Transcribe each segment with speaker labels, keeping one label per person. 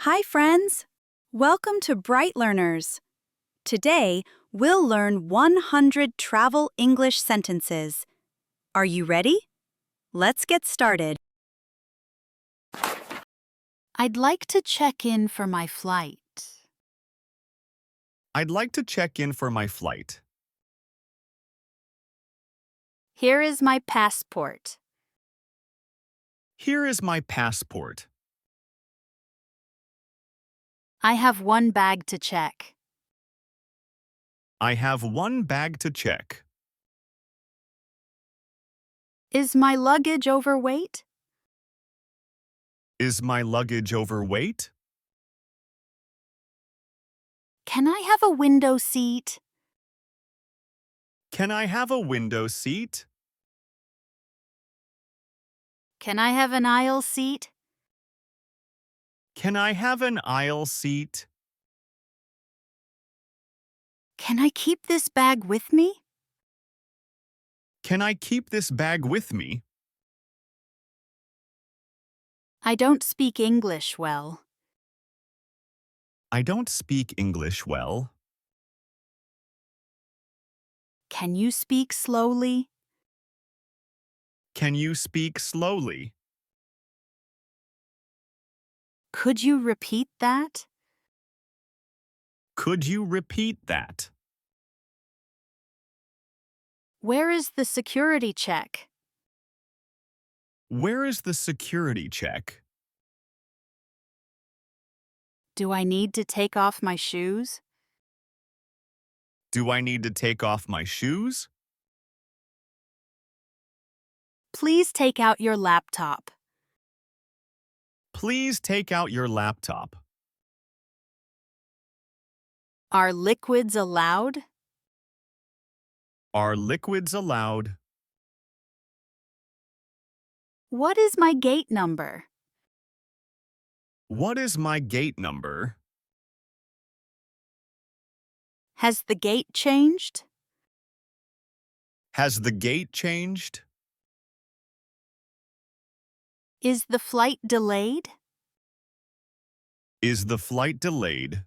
Speaker 1: Hi, friends! Welcome to Bright Learners. Today, we'll learn 100 travel English sentences. Are you ready? Let's get started. I'd like to check in for my flight.
Speaker 2: I'd like to check in for my flight.
Speaker 1: Here is my passport.
Speaker 2: Here is my passport.
Speaker 1: I have one bag to check.
Speaker 2: I have one bag to check.
Speaker 1: Is my luggage overweight?
Speaker 2: Is my luggage overweight?
Speaker 1: Can I have a window seat?
Speaker 2: Can I have a window seat?
Speaker 1: Can I have an aisle seat?
Speaker 2: Can I have an aisle seat?
Speaker 1: Can I keep this bag with me?
Speaker 2: Can I keep this bag with me?
Speaker 1: I don't speak English well.
Speaker 2: I don't speak English well.
Speaker 1: Can you speak slowly?
Speaker 2: Can you speak slowly?
Speaker 1: Could you repeat that?
Speaker 2: Could you repeat that?
Speaker 1: Where is the security check?
Speaker 2: Where is the security check?
Speaker 1: Do I need to take off my shoes?
Speaker 2: Do I need to take off my shoes?
Speaker 1: Please take out your laptop.
Speaker 2: Please take out your laptop.
Speaker 1: Are liquids allowed?
Speaker 2: Are liquids allowed?
Speaker 1: What is my gate number?
Speaker 2: What is my gate number?
Speaker 1: Has the gate changed?
Speaker 2: Has the gate changed?
Speaker 1: Is the flight delayed?
Speaker 2: Is the flight delayed?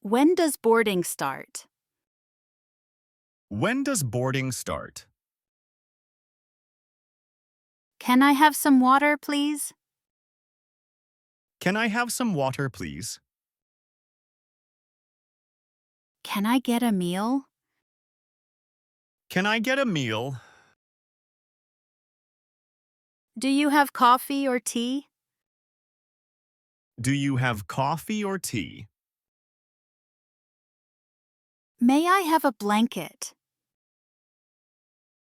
Speaker 1: When does boarding start?
Speaker 2: When does boarding start?
Speaker 1: Can I have some water, please?
Speaker 2: Can I have some water, please?
Speaker 1: Can I get a meal?
Speaker 2: Can I get a meal?
Speaker 1: Do you have coffee or tea?
Speaker 2: Do you have coffee or tea?
Speaker 1: May I have a blanket?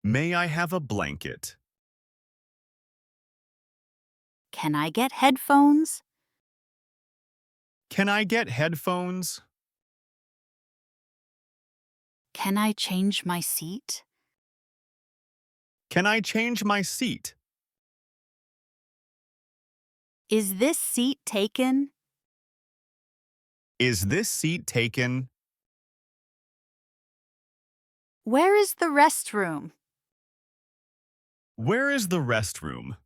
Speaker 2: May I have a blanket?
Speaker 1: Can I get headphones?
Speaker 2: Can I get headphones?
Speaker 1: Can I change my seat?
Speaker 2: Can I change my seat?
Speaker 1: Is this seat taken?
Speaker 2: Is this seat taken?
Speaker 1: Where is the restroom?
Speaker 2: Where is the restroom?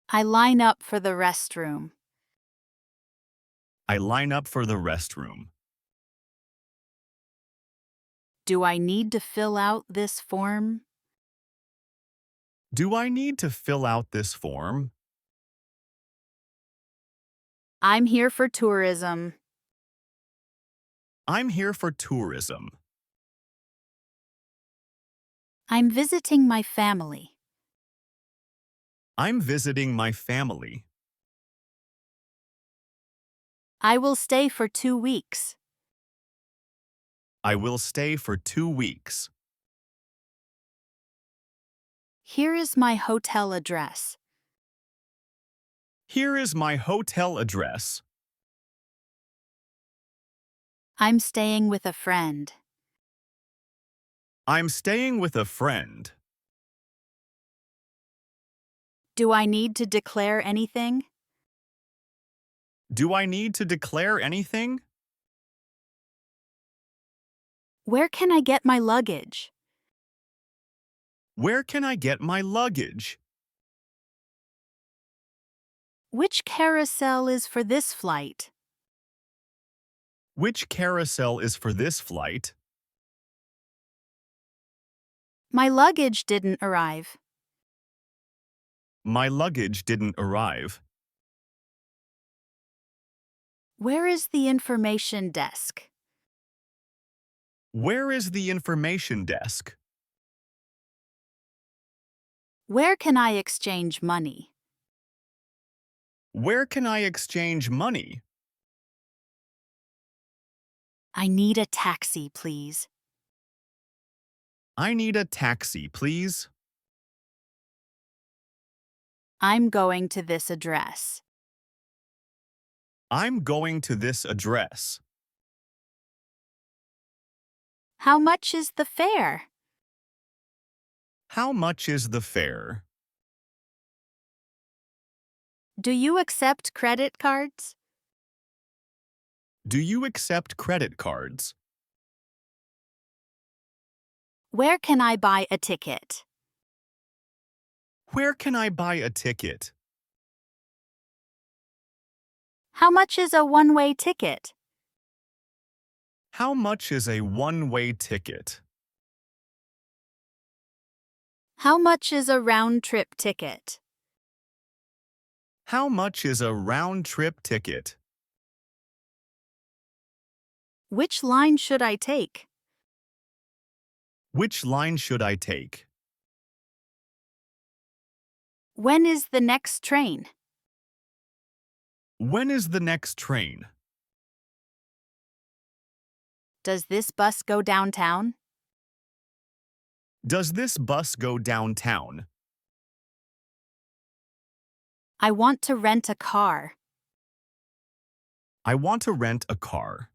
Speaker 1: I line up for the restroom.
Speaker 2: I line up for the restroom.
Speaker 1: Do I need to fill out this form?
Speaker 2: Do I need to fill out this form?
Speaker 1: I'm here for tourism.
Speaker 2: I'm here for tourism.
Speaker 1: I'm visiting my family.
Speaker 2: I'm visiting my family.
Speaker 1: I will stay for 2 weeks.
Speaker 2: I will stay for 2 weeks.
Speaker 1: Here is my hotel address.
Speaker 2: Here is my hotel address.
Speaker 1: I'm staying with a friend.
Speaker 2: I'm staying with a friend.
Speaker 1: Do I need to declare anything?
Speaker 2: Do I need to declare anything?
Speaker 1: Where can I get my luggage?
Speaker 2: Where can I get my luggage?
Speaker 1: Which carousel is for this flight?
Speaker 2: Which carousel is for this flight?
Speaker 1: My luggage didn't arrive.
Speaker 2: My luggage didn't arrive.
Speaker 1: Where is the information desk?
Speaker 2: Where is the information desk?
Speaker 1: Where can I exchange money?
Speaker 2: Where can I exchange money?
Speaker 1: I need a taxi, please.
Speaker 2: I need a taxi, please.
Speaker 1: I'm going to this address.
Speaker 2: I'm going to this address.
Speaker 1: How much is the fare?
Speaker 2: How much is the fare?
Speaker 1: Do you accept credit cards?
Speaker 2: Do you accept credit cards?
Speaker 1: Where can I buy a ticket?
Speaker 2: Where can I buy a ticket?
Speaker 1: How much is a one-way ticket?
Speaker 2: How much is a one-way ticket?
Speaker 1: How much is a round-trip ticket?
Speaker 2: How much is a round-trip ticket?
Speaker 1: Which line should I take?
Speaker 2: Which line should I take?
Speaker 1: When is the next train?
Speaker 2: When is the next train?
Speaker 1: Does this bus go downtown?
Speaker 2: Does this bus go downtown?
Speaker 1: I want to rent a car.
Speaker 2: I want to rent a car.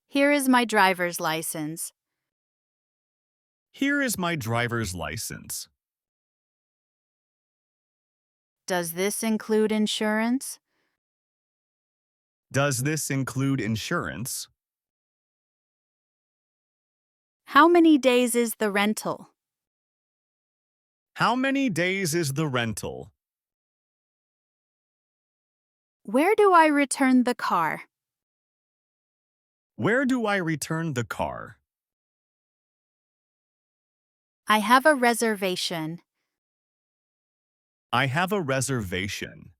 Speaker 1: Here is my driver's license.
Speaker 2: Here is my driver's license.
Speaker 1: Does this include insurance?
Speaker 2: Does this include insurance?
Speaker 1: How many days is the rental?
Speaker 2: How many days is the rental?
Speaker 1: Where do I return the car?
Speaker 2: Where do I return the car?
Speaker 1: I have a reservation.
Speaker 2: I have a reservation.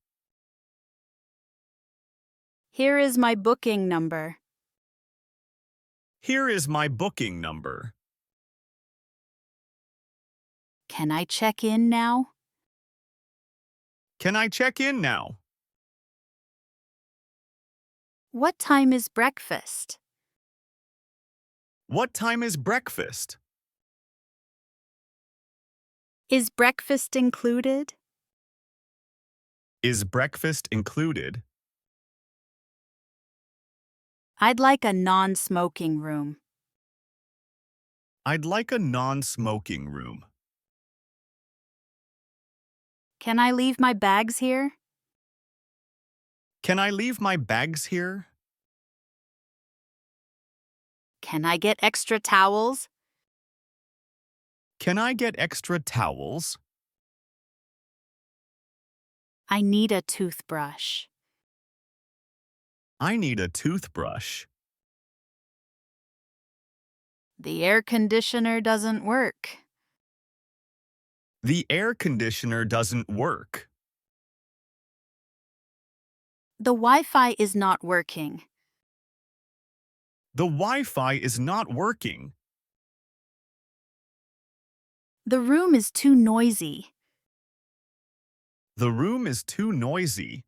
Speaker 1: Here is my booking number.
Speaker 2: Here is my booking number.
Speaker 1: Can I check in now?
Speaker 2: Can I check in now?
Speaker 1: What time is breakfast?
Speaker 2: What time is breakfast?
Speaker 1: Is breakfast included?
Speaker 2: Is breakfast included?
Speaker 1: I'd like a non-smoking room.
Speaker 2: I'd like a non-smoking room.
Speaker 1: Can I leave my bags here?
Speaker 2: Can I leave my bags here?
Speaker 1: Can I get extra towels?
Speaker 2: Can I get extra towels?
Speaker 1: I need a toothbrush.
Speaker 2: I need a toothbrush.
Speaker 1: The air conditioner doesn't work.
Speaker 2: The air conditioner doesn't work.
Speaker 1: The Wi-Fi is not working.
Speaker 2: The Wi-Fi is not working.
Speaker 1: The room is too noisy.
Speaker 2: The room is too noisy.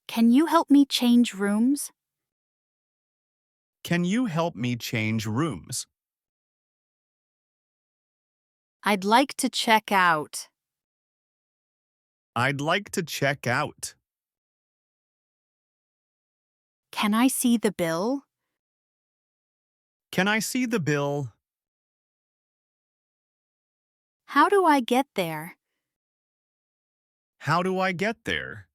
Speaker 1: Can you help me change rooms?
Speaker 2: Can you help me change rooms?
Speaker 1: I'd like to check out.
Speaker 2: I'd like to check out.
Speaker 1: Can I see the bill?
Speaker 2: Can I see the bill?
Speaker 1: How do I get there?
Speaker 2: How do I get there?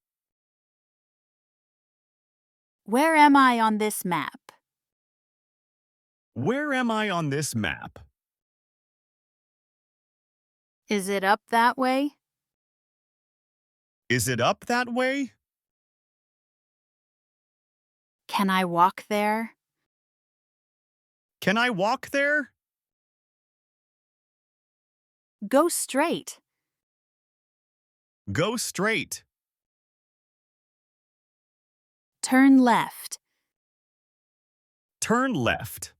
Speaker 1: Where am I on this map?
Speaker 2: Where am I on this map?
Speaker 1: Is it up that way?
Speaker 2: Is it up that way?
Speaker 1: Can I walk there?
Speaker 2: Can I walk there?
Speaker 1: Go straight.
Speaker 2: Go straight.
Speaker 1: Turn left.
Speaker 2: Turn left.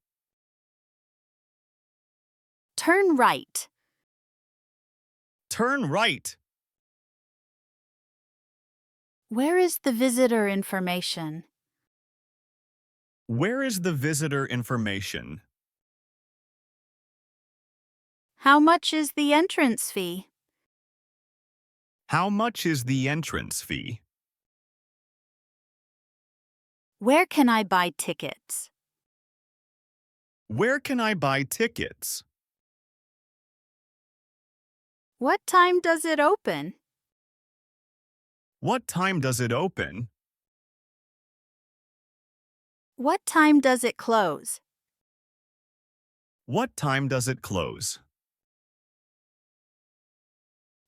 Speaker 1: Turn right.
Speaker 2: Turn right.
Speaker 1: Where is the visitor information?
Speaker 2: Where is the visitor information?
Speaker 1: How much is the entrance fee?
Speaker 2: How much is the entrance fee?
Speaker 1: Where can I buy tickets?
Speaker 2: Where can I buy tickets?
Speaker 1: What time does it open?
Speaker 2: What time does it open?
Speaker 1: What time does it close?
Speaker 2: What time does it close?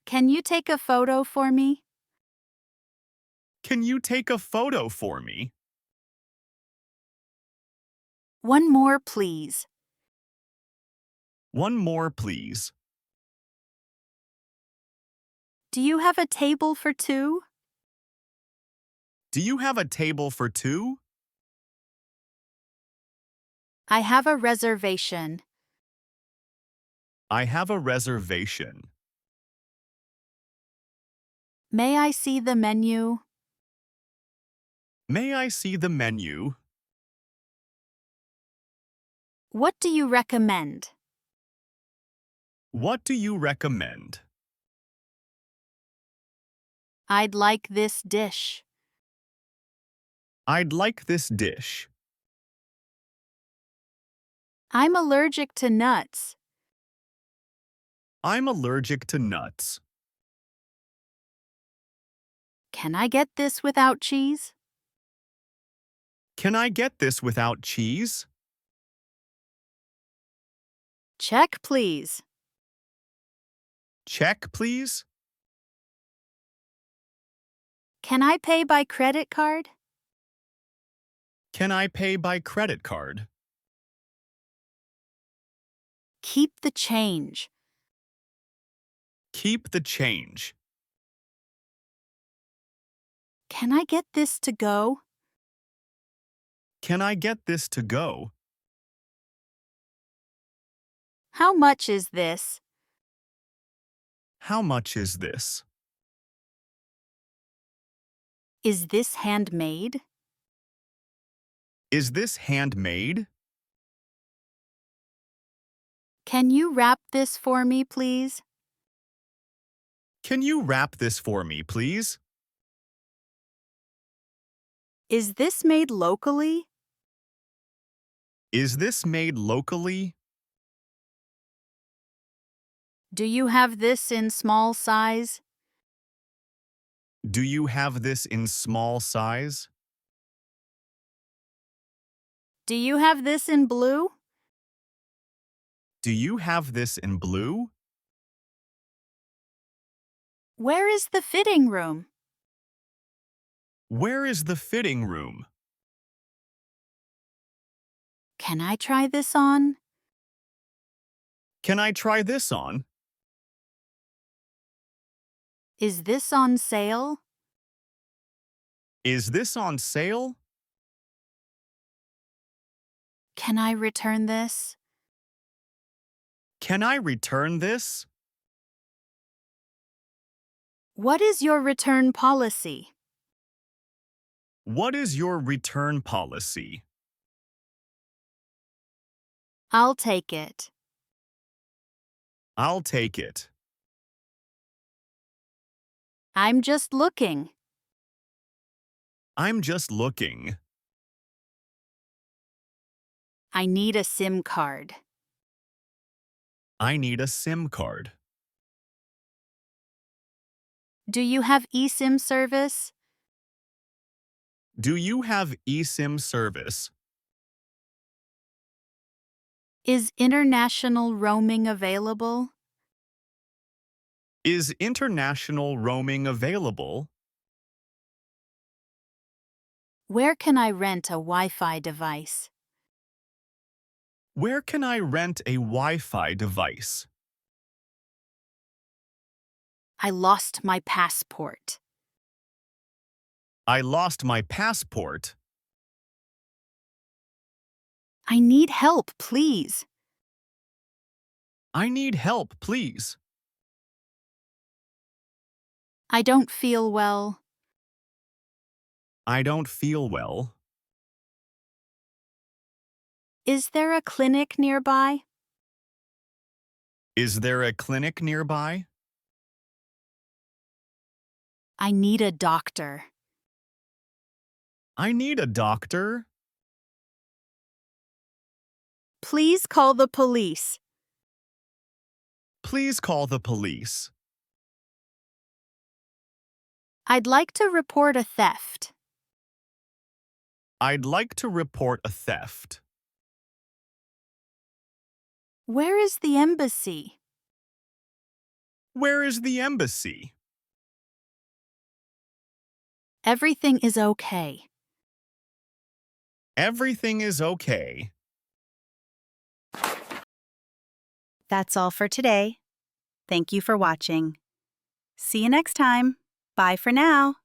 Speaker 1: Can you take a photo for me?
Speaker 2: Can you take a photo for me?
Speaker 1: One more, please.
Speaker 2: One more, please.
Speaker 1: Do you have a table for two?
Speaker 2: Do you have a table for two?
Speaker 1: I have a reservation.
Speaker 2: I have a reservation.
Speaker 1: May I see the menu?
Speaker 2: May I see the menu?
Speaker 1: What do you recommend?
Speaker 2: What do you recommend?
Speaker 1: I'd like this dish.
Speaker 2: I'd like this dish.
Speaker 1: I'm allergic to nuts.
Speaker 2: I'm allergic to nuts.
Speaker 1: Can I get this without cheese?
Speaker 2: Can I get this without cheese?
Speaker 1: Check, please.
Speaker 2: Check, please.
Speaker 1: Can I pay by credit card?
Speaker 2: Can I pay by credit card?
Speaker 1: Keep the change.
Speaker 2: Keep the change.
Speaker 1: Can I get this to go?
Speaker 2: Can I get this to go?
Speaker 1: How much is this?
Speaker 2: How much is this?
Speaker 1: Is this handmade?
Speaker 2: Is this handmade?
Speaker 1: Can you wrap this for me, please?
Speaker 2: Can you wrap this for me, please?
Speaker 1: Is this made locally?
Speaker 2: Is this made locally?
Speaker 1: Do you have this in small size?
Speaker 2: Do you have this in small size?
Speaker 1: Do you have this in blue?
Speaker 2: Do you have this in blue?
Speaker 1: Where is the fitting room?
Speaker 2: Where is the fitting room?
Speaker 1: Can I try this on?
Speaker 2: Can I try this on?
Speaker 1: Is this on sale?
Speaker 2: Is this on sale?
Speaker 1: Can I return this?
Speaker 2: Can I return this?
Speaker 1: What is your return policy?
Speaker 2: What is your return policy?
Speaker 1: I'll take it.
Speaker 2: I'll take it.
Speaker 1: I'm just looking.
Speaker 2: I'm just looking.
Speaker 1: I need a SIM card.
Speaker 2: I need a SIM card.
Speaker 1: Do you have eSIM service?
Speaker 2: Do you have eSIM service?
Speaker 1: Is international roaming available?
Speaker 2: Is international roaming available?
Speaker 1: Where can I rent a Wi-Fi device?
Speaker 2: Where can I rent a Wi-Fi device?
Speaker 1: I lost my passport.
Speaker 2: I lost my passport.
Speaker 1: I need help, please.
Speaker 2: I need help, please.
Speaker 1: I don't feel well.
Speaker 2: I don't feel well.
Speaker 1: Is there a clinic nearby?
Speaker 2: Is there a clinic nearby?
Speaker 1: I need a doctor.
Speaker 2: I need a doctor.
Speaker 1: Please call the police.
Speaker 2: Please call the police.
Speaker 1: I'd like to report a theft.
Speaker 2: I'd like to report a theft.
Speaker 1: Where is the embassy?
Speaker 2: Where is the embassy?
Speaker 1: Everything is okay.
Speaker 2: Everything is okay.
Speaker 1: That's all for today. Thank you for watching. See you next time. Bye for now.